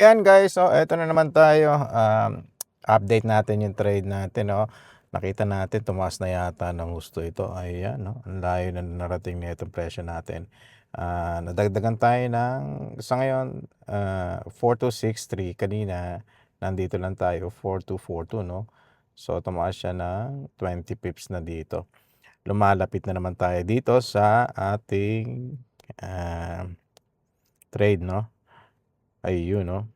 Ayan guys, so eto na naman tayo, update natin yung trade natin 'no. Nakita natin tumaas na yata ng husto ito, ayan 'no, ang layo na narating nitong presyo natin. Nadagdagan tayo ng sa ngayon, 4263 kanina nandito lang tayo 4242 'no. So tumaas siya ng 20 pips na dito. Lumalapit na naman tayo dito sa ating, trade 'no, ayun 'no.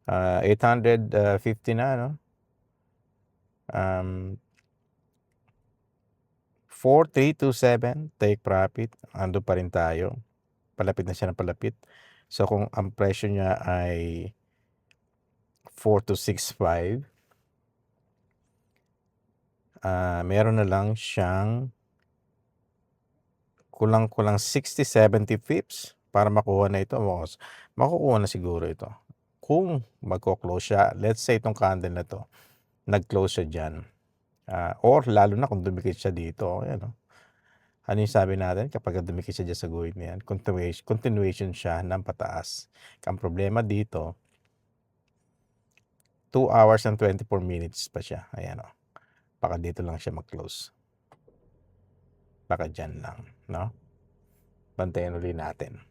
850 na 'no, 4327 take profit, andun pa rin tayo, palapit na siya ng palapit. So kung ang presyo niya ay 4265, meron na lang siyang kulang-kulang 60-70 pips para makuha na ito. Makukuha na siguro ito kung magko-close siya. Let's say itong candle na 'to, nag-close siya diyan, or lalo na kung dumikit siya dito, ayan oh. Ano yung sabi natin kapag dumikit siya diyan sa guhit na yan, continuation siya ng pataas. Ang problema dito, 2 hours and 24 minutes pa siya, ayan oh. Baka dito lang siya mag-close. Baka diyan lang 'no. Bantayan uli natin.